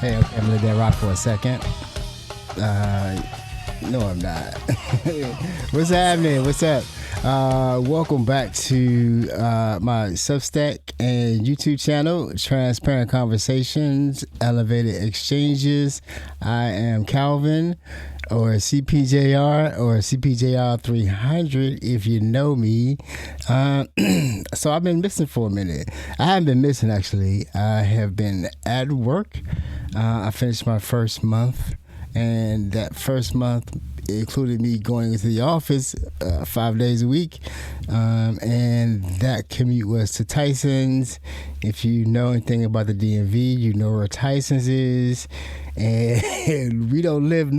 Hey, okay, I'm gonna let that rock for a second. No, I'm not. What's happening? What's up? Welcome back to my Substack and YouTube channel, Transparent Conversations, Elevated Exchanges. I am Calvin, or CPJR, or CPJR 300 if you know me. So I've been missing for a minute. I haven't been missing, actually. I have been at work. I finished my first month, and that first month included me going into the office 5 days a week, and that commute was to Tyson's. If you know anything about the DMV, you know where Tyson's is, and we don't live,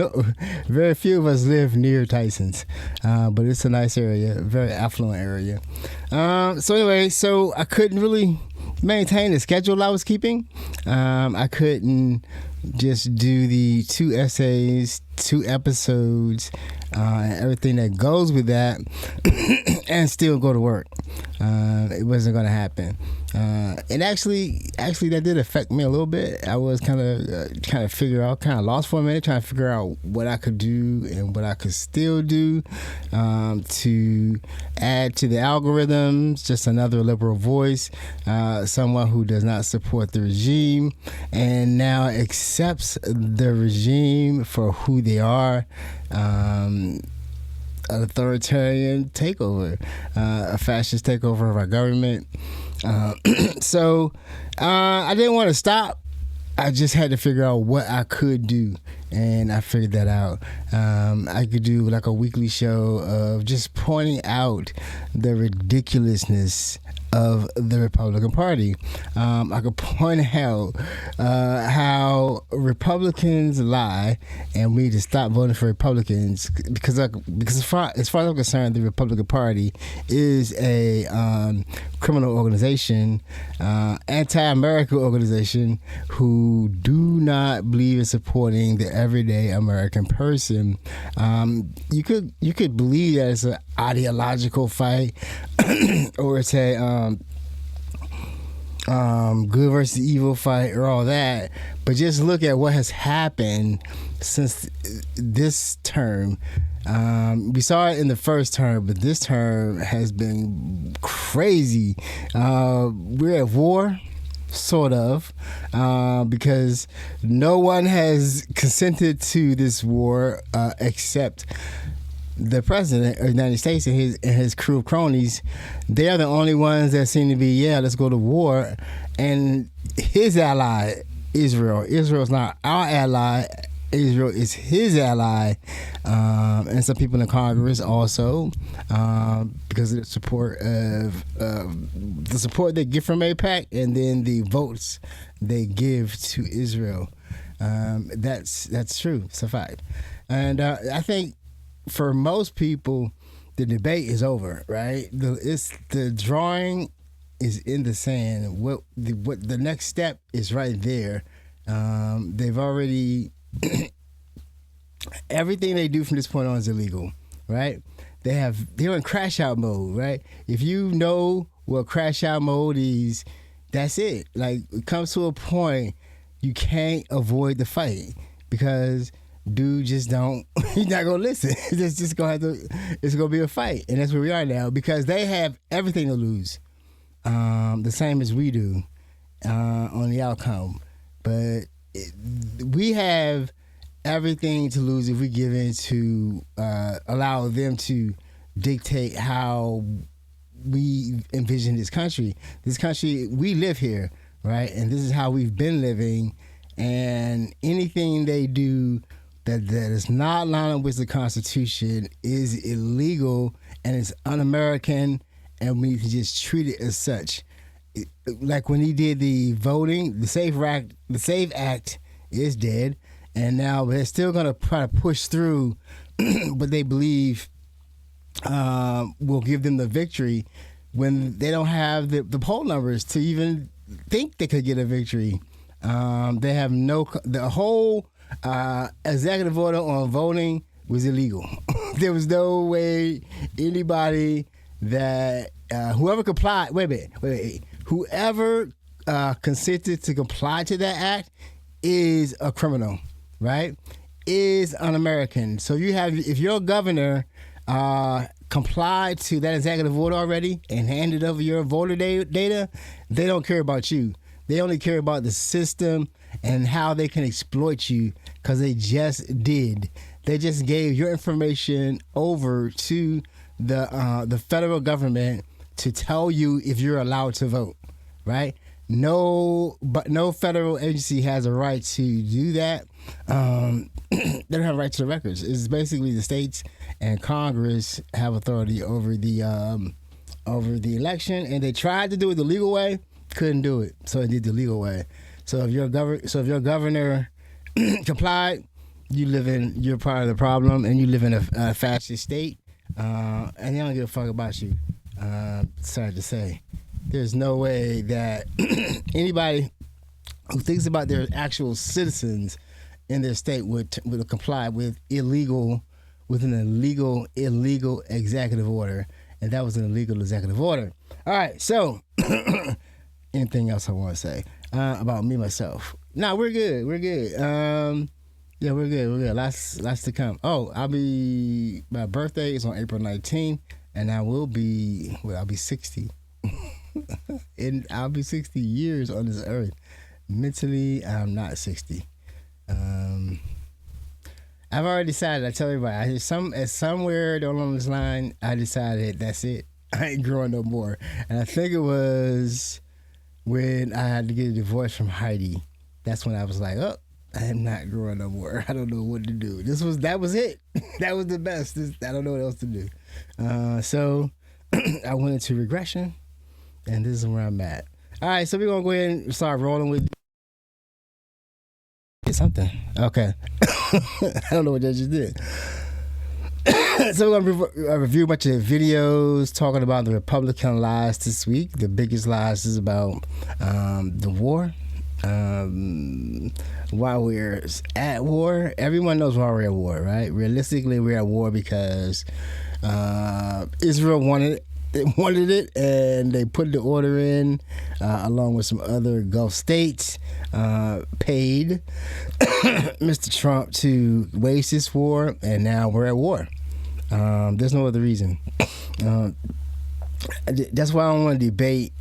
very few of us live near Tyson's, but it's a nice area, very affluent area. So anyway, so I couldn't really maintain the schedule I was keeping. I couldn't just do the 2 essays, 2 episodes, and everything that goes with that, and still go to work. It wasn't going to happen. And actually, that did affect me a little bit. I was kind of lost for a minute, trying to figure out what I could do and what I could still do to add to the algorithms. Just another liberal voice, someone who does not support the regime and now accepts the regime for who they are. An authoritarian takeover, a fascist takeover of our government. So I didn't want to stop. I just had to figure out what I could do, and I figured that out. I could do like a weekly show of just pointing out the ridiculousness of the Republican Party. I could point out how Republicans lie, and we need to stop voting for Republicans because as far as I'm concerned, the Republican Party is a criminal organization, anti-American organization who do not believe in supporting the everyday American person. You could believe that it's an ideological fight or it's a good versus evil fight or all that, but just look at what has happened since this term. We saw it in the first term, but this term has been crazy. We're at war, sort of, because no one has consented to this war except the president of the United States and his crew of cronies. They are the only ones that seem to be, let's go to war. And his ally, Israel. Israel's not our ally. Israel is his ally, and some people in Congress also, because of the support they get from AIPAC, and then the votes they give to Israel. That's true. It's a fact, and I think for most people, the debate is over. Right? The drawing is in the sand. What the next step is right there. They've already. Everything they do from this point on is illegal, right? They're in crash out mode, right? If you know what crash out mode is, that's it. Like, it comes to a point you can't avoid the fight because dude just don't. He's not gonna listen. It's just it's gonna be a fight, and that's where we are now because they have everything to lose, the same as we do on the outcome, but. We have everything to lose if we give in to allow them to dictate how we envision this country. This country, we live here, right? And this is how we've been living. And anything they do that is not lining up with the Constitution is illegal and it's un-American, and we need to just treat it as such. Like when he did the voting, the SAVE Act is dead, and now they're still going to try to push through what they believe will give them the victory when they don't have the poll numbers to even think they could get a victory. They have the whole executive order on voting was illegal. There was no way anybody that whoever complied. Wait. Whoever consented to comply to that act is a criminal, right? Is un-American. So if your governor complied to that executive order already and handed over your voter data, they don't care about you. They only care about the system and how they can exploit you, because they just did. They just gave your information over to the federal government to tell you if you're allowed to vote, right? No federal agency has a right to do that. They don't have a right to the records. It's basically the states and Congress have authority over the election, and they tried to do it the legal way, couldn't do it, so they did the legal way. So if your governor complied, you're part of the problem, and you live in a fascist state, and they don't give a fuck about you. Sorry to say, there's no way that anybody who thinks about their actual citizens in their state would comply with illegal executive order, and that was an illegal executive order. All right, so anything else I want to say about me myself? No, we're good. Yeah, we're good. Lots to come. Oh, my birthday is on April 19th, and I'll be 60. And I'll be 60 years on this earth. Mentally, I'm not 60. I've already decided. I tell everybody, somewhere along this line, I decided that's it. I ain't growing no more. And I think it was when I had to get a divorce from Heidi. That's when I was like, oh, I am not growing no more. I don't know what to do. That was it. That was the best. I don't know what else to do. So I went into regression, and this is where I'm at. All right, so we're gonna go ahead and start rolling with something. Okay. I don't know what that just did. So we're going to review a bunch of videos talking about the Republican lies this week. The biggest lies is about the war. While we're at war, everyone knows why we're at war, right? Realistically, we're at war because Israel wanted it, and they put the order in along with some other Gulf states, paid Mr. Trump to wage this war, and now we're at war. There's no other reason. That's why I don't want to debate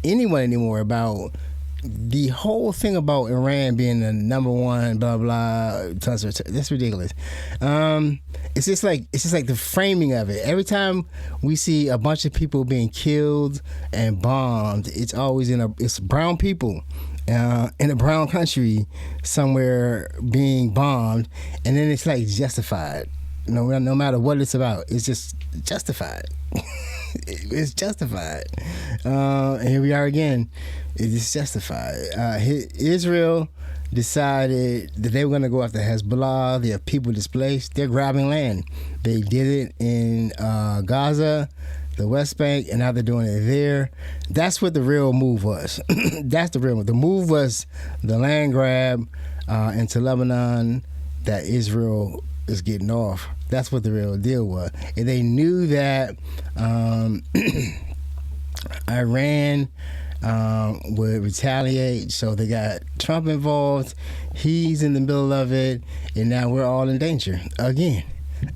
anyone anymore about the whole thing about Iran being the number one, blah blah. That's ridiculous. It's just like the framing of it. Every time we see a bunch of people being killed and bombed, it's always it's brown people in a brown country somewhere being bombed, and then it's like justified. No matter what it's about, it's just justified. It's justified. And here we are again. It is justified. Israel decided that they were going to go after Hezbollah. They have people displaced. They're grabbing land. They did it in Gaza, the West Bank, and now they're doing it there. That's what the real move was. That's the real move. The move was the land grab into Lebanon that Israel is getting off. That's what the real deal was. And they knew that Iran would retaliate, so they got Trump involved. He's in the middle of it, and now we're all in danger again.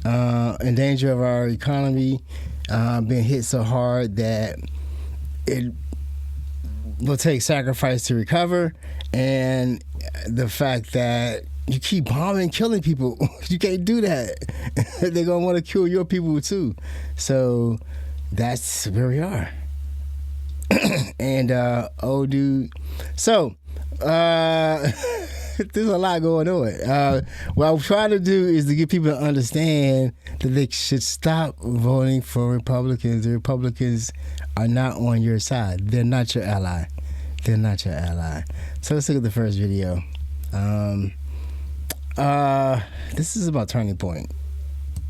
In danger of our economy being hit so hard that it will take sacrifice to recover, and the fact that you keep bombing, killing people. You can't do that. They're going to want to kill your people too. So that's where we are. And, dude. So, there's a lot going on. What I'm trying to do is to get people to understand that they should stop voting for Republicans. The Republicans are not on your side. They're not your ally. They're not your ally. So let's look at the first video. This is about Turning Point.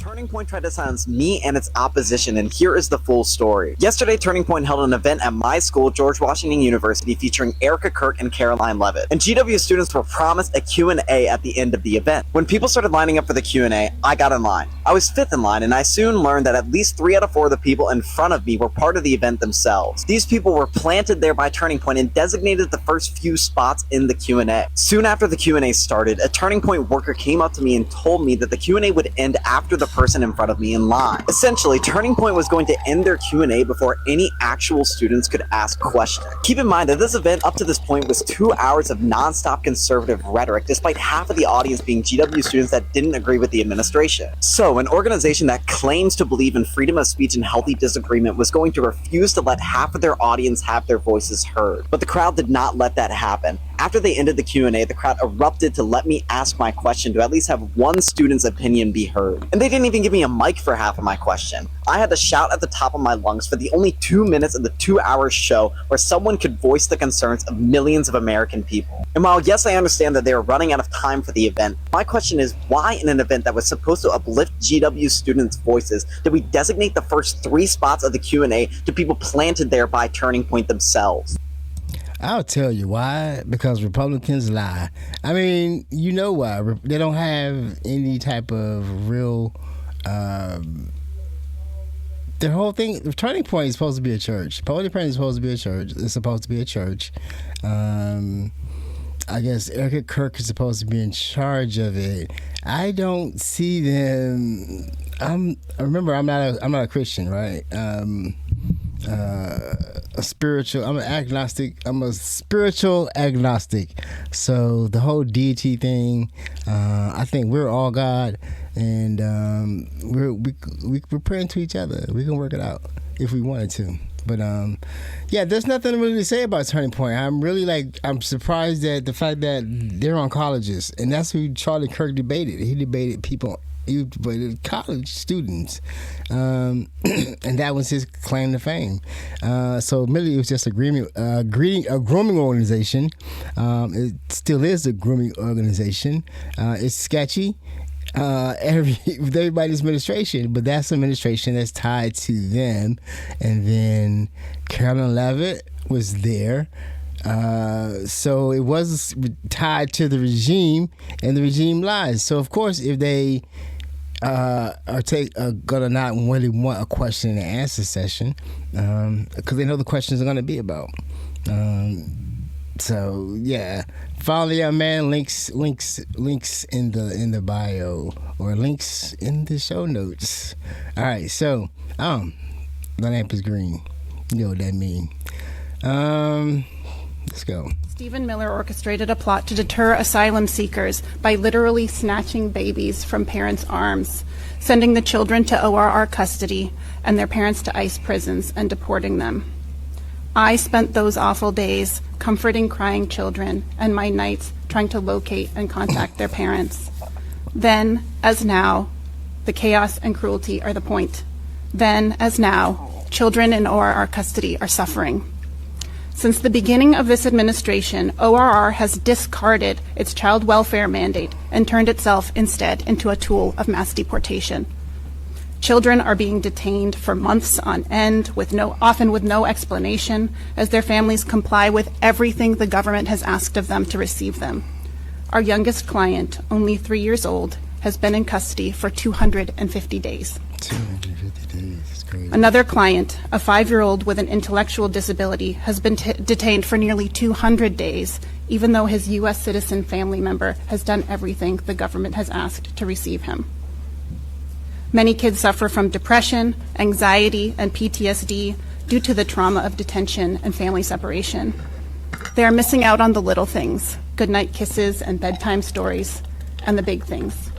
Turning Point tried to silence me and its opposition, and here is the full story. Yesterday, Turning Point held an event at my school, George Washington University, featuring Erica Kirk and Caroline Levitt. And GW students were promised a Q&A at the end of the event. When people started lining up for the Q&A, I got in line. I was fifth in line, and I soon learned that at least 3 out of 4 of the people in front of me were part of the event themselves. These people were planted there by Turning Point and designated the first few spots in the Q&A. Soon after the Q&A started, a Turning Point worker came up to me and told me that the Q&A would end after the person in front of me in line. Essentially, Turning Point was going to end their Q&A before any actual students could ask questions. Keep in mind that this event up to this point was 2 hours of non-stop conservative rhetoric, despite half of the audience being GW students that didn't agree with the administration. So, an organization that claims to believe in freedom of speech and healthy disagreement was going to refuse to let half of their audience have their voices heard. But the crowd did not let that happen. After they ended the Q&A, the crowd erupted to let me ask my question to at least have one student's opinion be heard. And they didn't even give me a mic for half of my question. I had to shout at the top of my lungs for the only 2 minutes of the 2-hour show where someone could voice the concerns of millions of American people. And while yes, I understand that they are running out of time for the event, my question is, why in an event that was supposed to uplift GW students' voices did we designate the first 3 spots of the Q&A to people planted there by Turning Point themselves? I'll tell you why. Because Republicans lie. I mean, you know why. They don't have any type of real... their whole thing, the Turning Point is supposed to be a church. Holy Praying is supposed to be a church. It's supposed to be a church. I guess Erica Kirk is supposed to be in charge of it. I don't see them. Remember, I'm not a Christian, right? A spiritual. I'm an agnostic. I'm a spiritual agnostic. So the whole deity thing, I think we're all God, and we're praying to each other. We can work it out if we wanted to. But yeah, there's nothing really to say about Turning Point. I'm surprised at the fact that they're on colleges, and that's who Charlie Kirk debated. He debated people. He debated college students, and that was his claim to fame. So really, it was just a grooming organization. It still is a grooming organization. It's sketchy. With everybody's administration, but that's administration that's tied to them. And then Carolyn Levitt was there, so it was tied to the regime, and the regime lies. So of course, if they are gonna not really want a question and answer session, because they know the questions are gonna be about. So yeah, follow the young man. Links in the bio, or links in the show notes. All right, so the lamp is green. You know what that means. Let's go. Stephen Miller orchestrated a plot to deter asylum seekers by literally snatching babies from parents' arms, sending the children to ORR custody and their parents to ICE prisons, and deporting them. I spent those awful days comforting crying children, and my nights trying to locate and contact their parents. Then, as now, the chaos and cruelty are the point. Then, as now, children in ORR custody are suffering. Since the beginning of this administration, ORR has discarded its child welfare mandate and turned itself instead into a tool of mass deportation. Children are being detained for months on end, often with no explanation, as their families comply with everything the government has asked of them to receive them. Our youngest client, only 3 years old, has been in custody for 250 days. 250 days, that's crazy. Another client, a 5-year-old with an intellectual disability, has been detained for nearly 200 days, even though his U.S. citizen family member has done everything the government has asked to receive him. Many kids suffer from depression, anxiety, and PTSD due to the trauma of detention and family separation. They are missing out on the little things, goodnight kisses and bedtime stories, and the big things.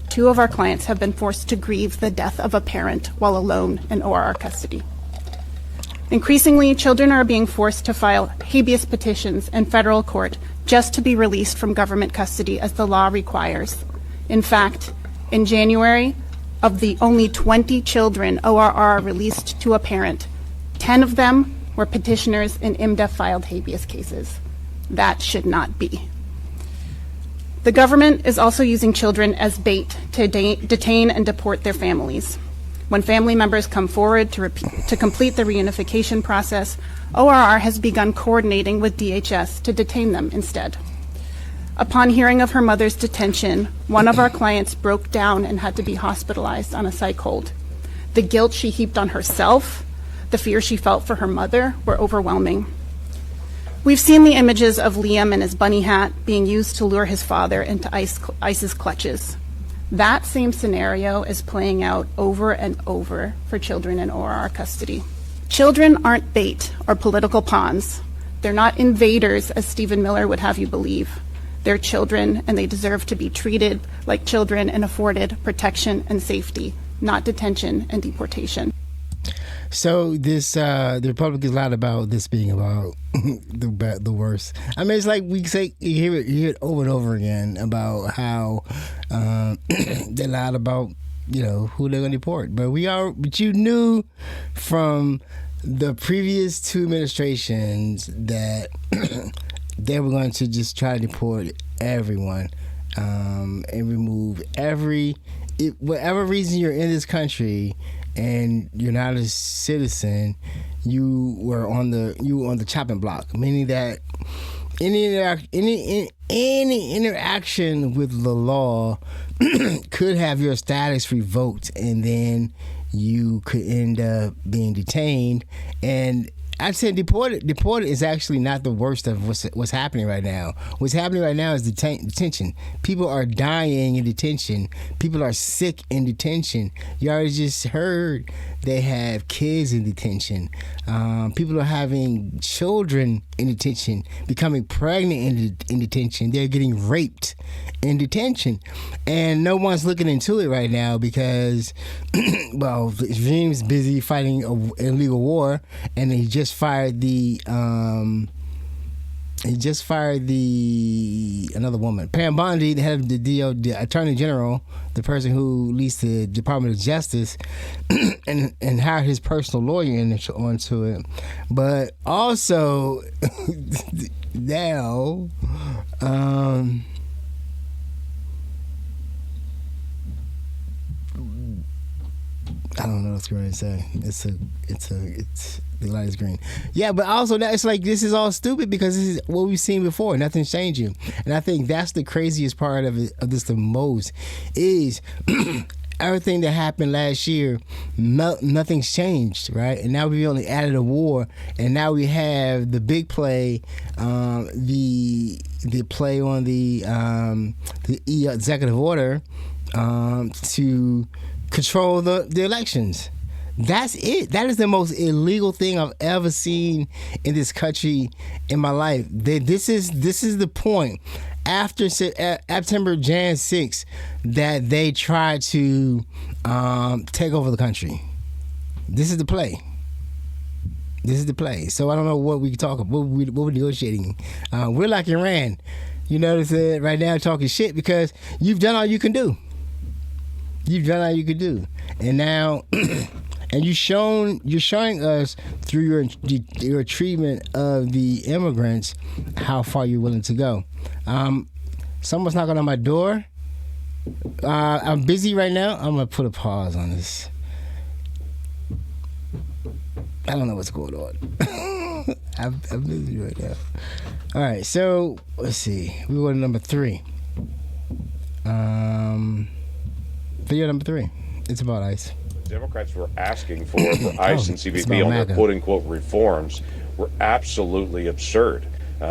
2 of our clients have been forced to grieve the death of a parent while alone in ORR custody. Increasingly, children are being forced to file habeas petitions in federal court just to be released from government custody as the law requires. In fact, in January, of the only 20 children ORR released to a parent, 10 of them were petitioners in IMDA filed habeas cases. That should not be. The government is also using children as bait to detain and deport their families. When family members come forward to complete the reunification process, ORR has begun coordinating with DHS to detain them instead. Upon hearing of her mother's detention, one of our clients broke down and had to be hospitalized on a psych hold. The guilt she heaped on herself, the fear she felt for her mother were overwhelming. We've seen the images of Liam in his bunny hat being used to lure his father into ICE's clutches. That same scenario is playing out over and over for children in ORR custody. Children aren't bait or political pawns. They're not invaders, as Stephen Miller would have you believe. They're children, and they deserve to be treated like children and afforded protection and safety, not detention and deportation. So this, the Republicans lied about this being about the worst. I mean, it's like we say, you hear it over and over again about how they lied about, who they're going to deport. But you knew from the previous two administrations that they were going to just try to deport everyone and remove whatever reason you're in this country and you're not a citizen, you were on the chopping block, meaning that any interaction with the law could have your status revoked, and then you could end up being detained. And I'd say deported is actually not the worst of what's happening right now. What's happening right now is detention. People are dying in detention. People are sick in detention. You already just heard they have kids in detention. People are having children in detention, becoming pregnant in detention. They're getting raped in detention. And no one's looking into it right now because, well, the regime's busy fighting an illegal war, and he just fired another woman, Pam Bondi, the head of the Attorney General, the person who leads the Department of Justice, and hired his personal lawyer onto it. But also now, I don't know what I was going to say. It's the light is green. Yeah, but also that it's like this is all stupid because this is what we've seen before. Nothing's changing, and I think that's the craziest part of this the most is everything that happened last year. Nothing's changed, right? And now we only added a war, and now we have the big play, the play on the executive order to control the elections. That's it. That is the most illegal thing I've ever seen in this country in my life. This is the point after September Jan 6 that they tried to take over the country. This is the play. So I don't know what we talk about. What we're negotiating. We're like Iran. You notice that right now talking shit because you've done all you can do. And now, and you're showing us through your treatment of the immigrants how far you're willing to go. Someone's knocking on my door. I'm busy right now. I'm gonna put a pause on this. I don't know what's going on. I'm busy right now. All right, so let's see. We go to number 3. Video number 3. It's about ICE. Democrats were asking for ICE and CBP on their quote-unquote reforms were absolutely absurd.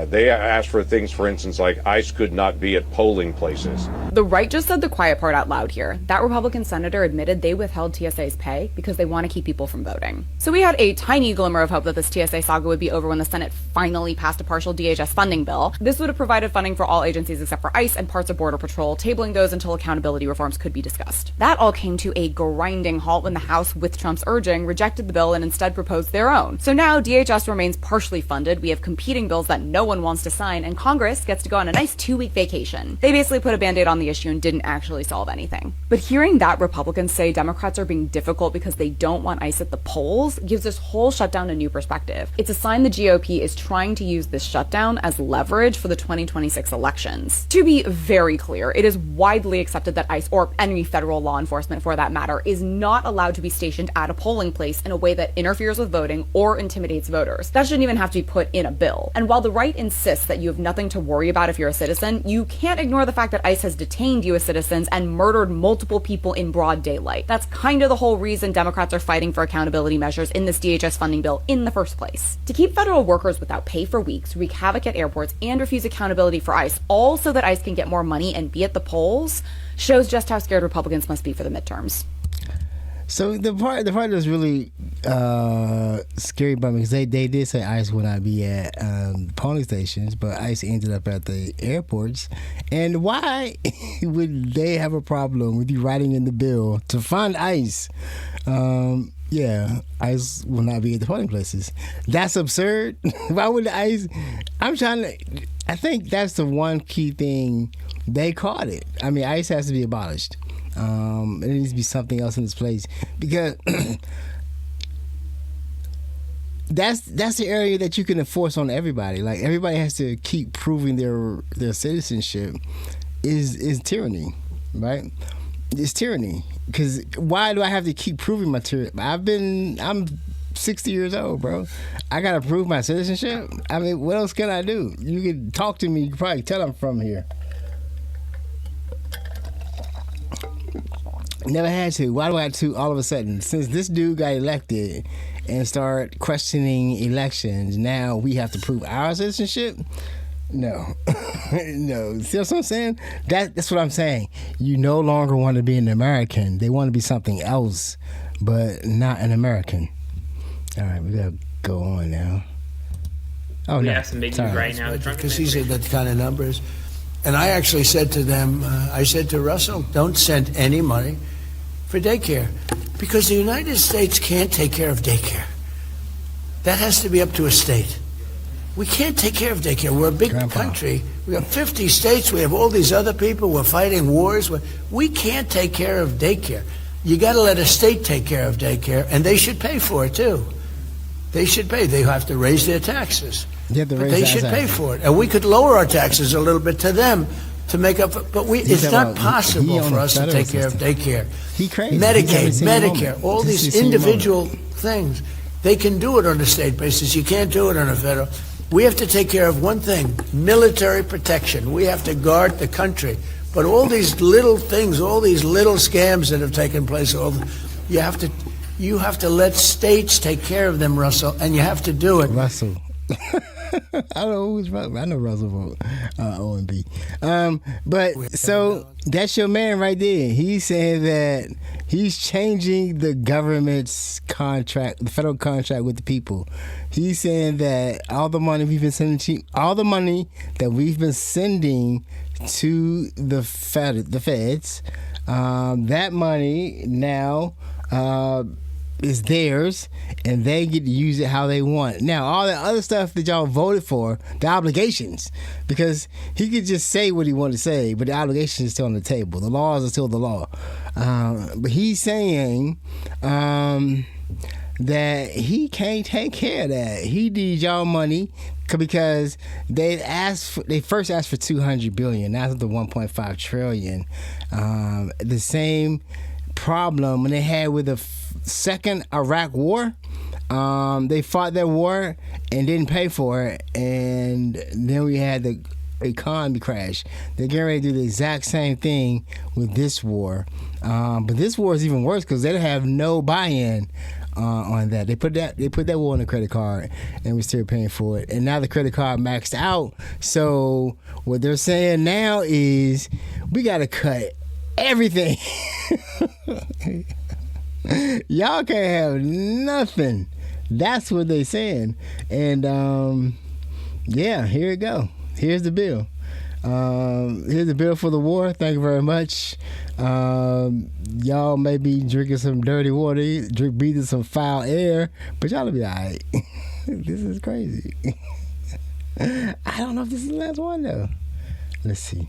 They asked for things, for instance, like ICE could not be at polling places. The right just said the quiet part out loud here. That Republican senator admitted they withheld TSA's pay because they want to keep people from voting. So we had a tiny glimmer of hope that this TSA saga would be over when the Senate finally passed a partial DHS funding bill. This would have provided funding for all agencies except for ICE and parts of Border Patrol, tabling those until accountability reforms could be discussed. That all came to a grinding halt when the House, with Trump's urging, rejected the bill and instead proposed their own. So now DHS remains partially funded. We have competing bills that no one wants to sign, and Congress gets to go on a nice 2-week vacation. They basically put a band-aid on the issue and didn't actually solve anything. But hearing that Republicans say Democrats are being difficult because they don't want ICE at the polls gives this whole shutdown a new perspective. It's a sign the GOP is trying to use this shutdown as leverage for the 2026 elections. To be very clear, it is widely accepted that ICE, or any federal law enforcement for that matter, is not allowed to be stationed at a polling place in a way that interferes with voting or intimidates voters. That shouldn't even have to be put in a bill. And while the right insists that you have nothing to worry about if you're a citizen, you can't ignore the fact that ICE has detained U.S. citizens and murdered multiple people in broad daylight. That's kind of the whole reason Democrats are fighting for accountability measures in this DHS funding bill in the first place. To keep federal workers without pay for weeks, wreak havoc at airports, and refuse accountability for ICE, all so that ICE can get more money and be at the polls, shows just how scared Republicans must be for the midterms. So the part that's really scary about me, because they did say ICE would not be at polling stations, but ICE ended up at the airports. And why would they have a problem with you writing in the bill to fund ICE? ICE will not be at the polling places. That's absurd. Why would the ICE? I think that's the one key thing. They caught it. I mean, ICE has to be abolished. There needs to be something else in its place, because that's the area that you can enforce on everybody. Like, everybody has to keep proving their citizenship is tyranny, right? It's tyranny, because why do I have to keep proving my tyranny? I'm 60 years old, bro. I gotta prove my citizenship. I mean, what else can I do? You can talk to me. You can probably tell I'm from here. Never had to. Why do I have to all of a sudden? Since this dude got elected and start questioning elections, now we have to prove our citizenship? No. No. See what I'm saying? That's what I'm saying. You no longer want to be an American. They want to be something else, but not an American. All right, we got to go on now. Oh, we no. have some big news right now. Because he said that kind of numbers. And I actually said to them, I said to Russell, don't send any money for daycare, because the United States can't take care of daycare. That has to be up to a state. We can't take care of daycare. We're a big country. We have 50 states. We have all these other people. We're fighting wars. We can't take care of daycare. You got to let a state take care of daycare, and they should pay for it too. They should pay. They have to raise their taxes. But they should pay for it. And we could lower our taxes a little bit to them to make up. But it's not possible for us to take care of daycare. Medicaid, Medicare, all these individual things. They can do it on a state basis. You can't do it on a federal. We have to take care of one thing: military protection. We have to guard the country. But all these little things, all these little scams that have taken place, you have to let states take care of them, Russell, and you have to do it. Russell. I don't know who's Russell. I know Russell wrote OMB. But so that's your man right there. He's saying that he's changing the government's contract, the federal contract with the people. He's saying that all the money we've been sending to the feds, that money now is theirs, and they get to use it how they want. Now, all the other stuff that y'all voted for, the obligations, because he could just say what he wanted to say, but the obligation is still on the table. The laws are still the law. But he's saying that he can't take care of that. He needs y'all money because they first asked for $200 billion. Now it's the $1.5 trillion. The same problem when they had with the second Iraq war. They fought that war and didn't pay for it, and then we had the economy crash. They're getting ready to do the exact same thing with this war, but this war is even worse because they don't have no buy-in on that. They put that war on the credit card, and we're still paying for it. And now the credit card maxed out. So what they're saying now is we got to cut everything. Y'all can't have nothing. That's what they saying. And here we go. Here's the bill. Here's the bill for the war. Thank you very much. Y'all may be drinking some dirty water, breathing some foul air, but y'all will be all right. This is crazy. I don't know if this is the last one though. Let's see.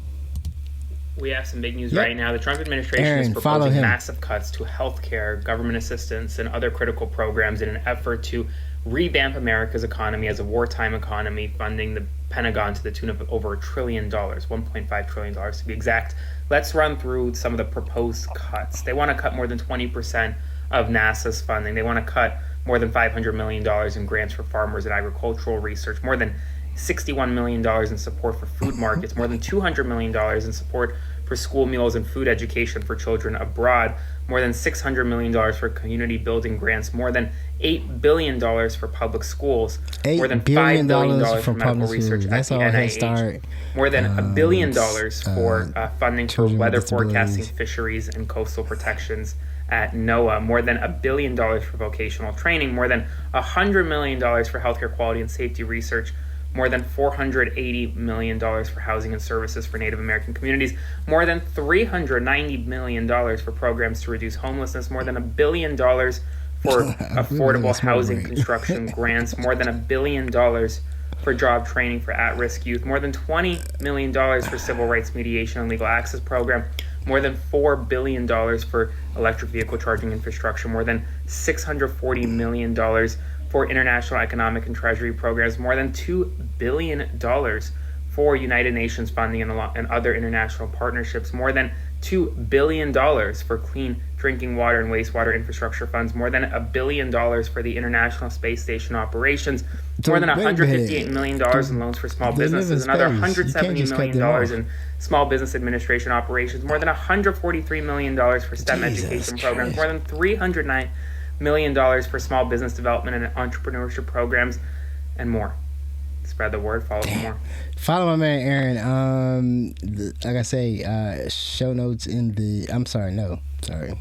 We have some big news right now. The Trump administration is proposing massive cuts to health care, government assistance, and other critical programs in an effort to revamp America's economy as a wartime economy, funding the Pentagon to the tune of over $1 trillion, $1.5 trillion to be exact. Let's run through some of the proposed cuts. They want to cut more than 20% of NASA's funding. They want to cut more than $500 million in grants for farmers and agricultural research, more than $61 million in support for food markets, more than $200 million in support for school meals and food education for children abroad, more than $600 million for community building grants, more than $8 billion for public schools, more than $5 billion for medical research at the NIH, more than $1 billion for funding for weather forecasting, fisheries, and coastal protections at NOAA, more than $1 billion for vocational training, more than $100 million for healthcare quality and safety research, more than $480 million for housing and services for Native American communities, more than $390 million for programs to reduce homelessness, more than $1 billion for affordable housing construction grants, more than $1 billion for job training for at-risk youth, more than $20 million for civil rights mediation and legal access program, more than $4 billion for electric vehicle charging infrastructure, more than $640 million for international economic and treasury programs, more than $2 billion for United Nations funding and other international partnerships, more than $2 billion for clean drinking water and wastewater infrastructure funds, more than $1 billion for the International Space Station operations, more than $158 million in loans for small businesses, another $170 million in small business administration operations, more than $143 million for STEM education programs, more than $309 million for small business development and entrepreneurship programs, and more. Spread the word. Follow for more. Follow my man Aaron. Like I say, show notes in the. I'm sorry. No, sorry.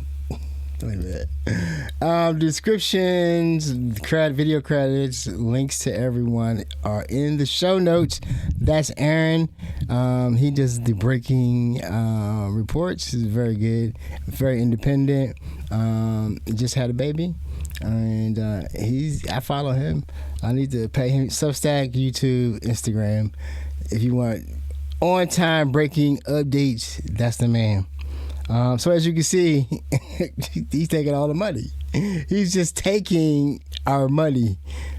Wait a minute. Descriptions, video credits, links to everyone are in the show notes. That's Aaron. He does the breaking reports. He's very good, very independent. Just had a baby, and I follow him. I need to pay him. Substack, YouTube, Instagram. If you want on-time breaking updates, that's the man. So as you can see, he's taking all the money. He's just taking our money.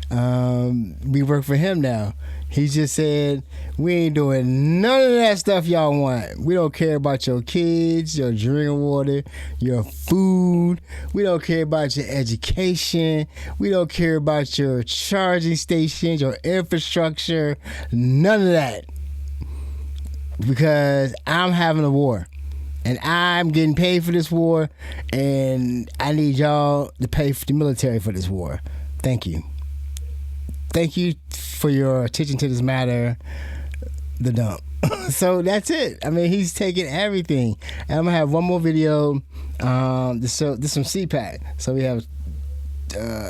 We work for him now. He just said, we ain't doing none of that stuff y'all want. We don't care about your kids, your drinking water, your food. We don't care about your education. We don't care about your charging stations, your infrastructure, none of that. Because I'm having a war. And I'm getting paid for this war, and I need y'all to pay for the military for this war. Thank you. Thank you for your attention to this matter, the dump. So that's it. I mean, he's taking everything. And I'm going to have one more video. This some CPAC. So we have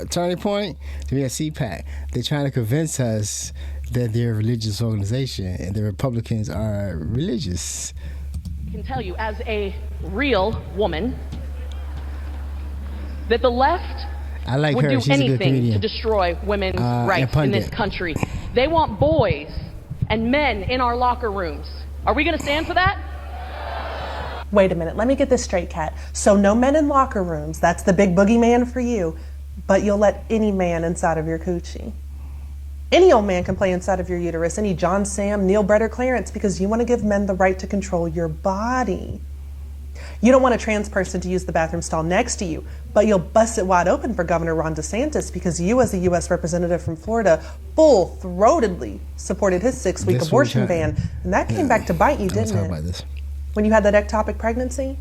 Turning Point, then we have CPAC. They're trying to convince us that they're a religious organization, and the Republicans are religious. Can tell you as a real woman that the left would do anything to destroy women's rights in this country. They want boys and men in our locker rooms. Are we going to stand for that? Wait a minute, let me get this straight, Kat. So no men in locker rooms, that's the big boogeyman for you, but you'll let any man inside of your coochie. Any old man can play inside of your uterus, any John, Sam, Neil, Brett, or Clarence, because you want to give men the right to control your body. You don't want a trans person to use the bathroom stall next to you, but you'll bust it wide open for Governor Ron DeSantis because you, as a U.S. representative from Florida, full-throatedly supported his 6-week abortion ban, and that came back to bite you, didn't it? When you had that ectopic pregnancy?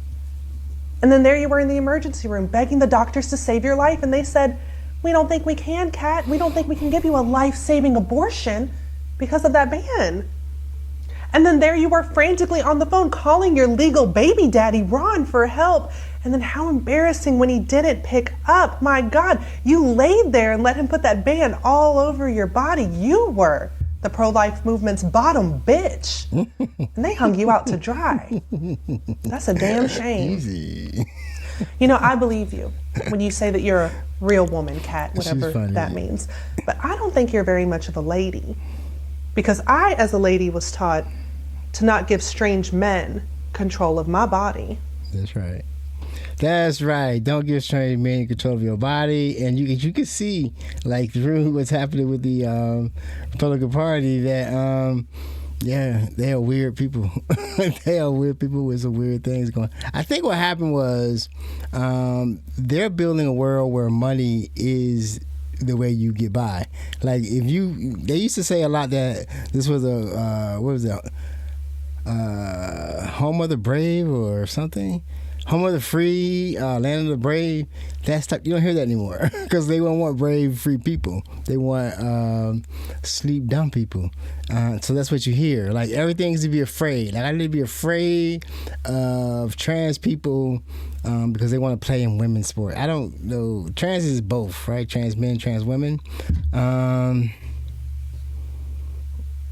And then there you were in the emergency room begging the doctors to save your life, and they said, we don't think we can, Kat. We don't think we can give you a life-saving abortion because of that ban. And then there you were frantically on the phone calling your legal baby daddy, Ron, for help. And then how embarrassing when he didn't pick up. My God, you laid there and let him put that ban all over your body. You were the pro-life movement's bottom bitch. And they hung you out to dry. That's a damn shame. Easy. You know, I believe you when you say that you're a real woman, Kat, whatever that means. But I don't think you're very much of a lady. Because I, as a lady, was taught to not give strange men control of my body. That's right. That's right. Don't give strange men control of your body. And you can see, like, through what's happening with the Republican Party that, they are weird people. They are weird people with some weird things going. I think what happened was they're building a world where money is the way you get by. Like, they used to say a lot that this was home of the brave or something. Home of the free, land of the brave. That stuff, you don't hear that anymore because they don't want brave, free people. They want sleep, dumb people. So that's what you hear. Like, everything's to be afraid. Like, I need to be afraid of trans people because they want to play in women's sport. I don't know. Trans is both, right? Trans men, trans women.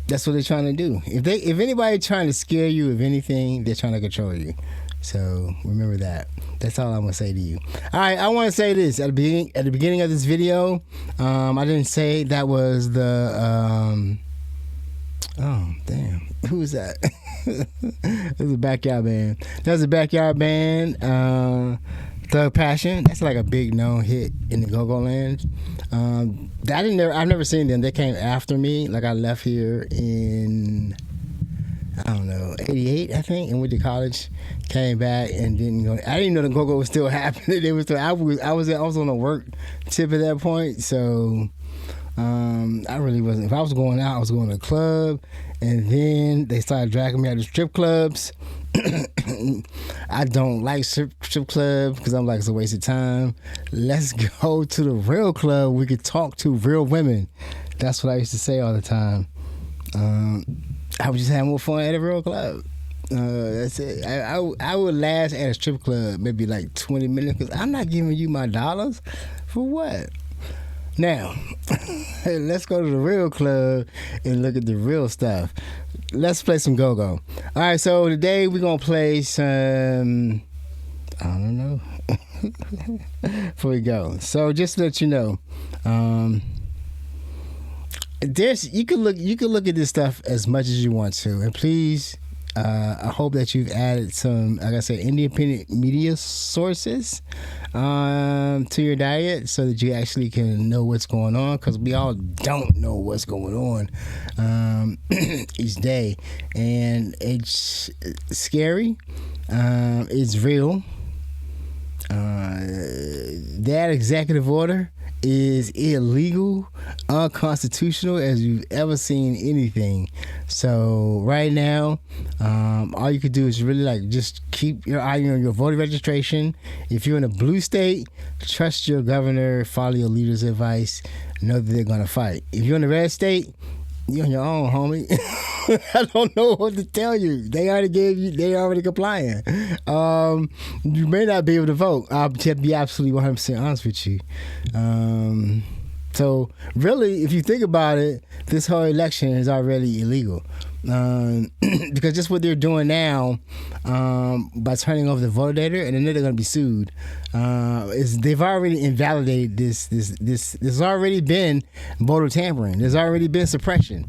That's what they're trying to do. If anybody trying to scare you of anything, they're trying to control you. So remember that. That's all I'm gonna say to you. All right, I want to say this at the beginning of this video. I didn't say that was the. Oh damn! Who was that? It was a Backyard Band. That was a Backyard Band. Thug Passion. That's like a big known hit in the go-go land. I've never seen them. They came after me. Like, I left here in, I don't know, 88, I think, and went to college. Came back and didn't go. I didn't know the go-go was still happening. It was still, I was on a work tip at that point, so I really wasn't. If I was going out, I was going to a club, and then they started dragging me out to strip clubs. I don't like strip clubs because I'm like, it's a waste of time. Let's go to the real club. We could talk to real women. That's what I used to say all the time. I would just have more fun at a real club. That's it. I would last at a strip club maybe like 20 minutes because I'm not giving you my dollars for what? Now, let's go to the real club and look at the real stuff. Let's play some go-go. All right, so today we're going to play some, I don't know, before we go. So just to let you know, you can look at this stuff as much as you want to, and please, I hope that you've added some, like I said, independent media sources to your diet so that you actually can know what's going on, because we all don't know what's going on each day, and it's scary. It's real. That executive order is illegal, unconstitutional as you've ever seen anything. So right now, all you could do is really just keep your eye on your voter registration. If you're in a blue state, trust your governor, follow your leader's advice, know that they're gonna fight. If you're in a red state, you're on your own, homie. I don't know what to tell you. They already complying. You may not be able to vote. I'll be absolutely 100% honest with you. So really, if you think about it, this whole election is already illegal. Because just what they're doing now, by turning over the voter data, and then they're going to be sued, they've already invalidated this. There's already been voter tampering. There's already been suppression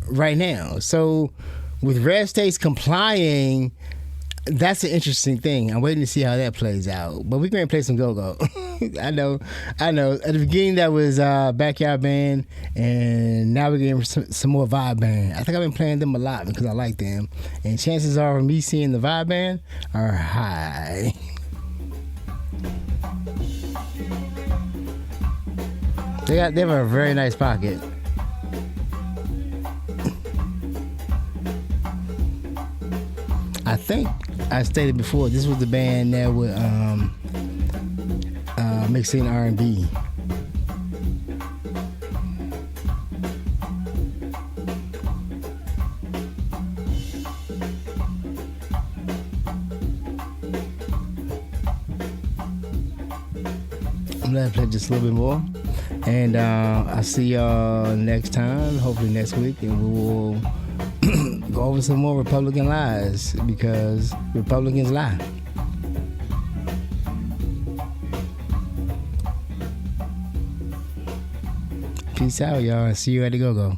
right now. So with red states complying, that's an interesting thing. I'm waiting to see how that plays out. But we're going to play some go-go. I know. At the beginning, that was Backyard Band, and now we're getting some more Vibe Band. I think I've been playing them a lot because I like them. And chances are of me seeing the Vibe Band are high. They have a very nice pocket. I think I stated before, this was the band that would mix in R&B. I'm gonna play just a little bit more, and I'll see y'all next time, hopefully next week, and we will go over some more Republican lies, because Republicans lie. Peace out, y'all, and see you at the go-go.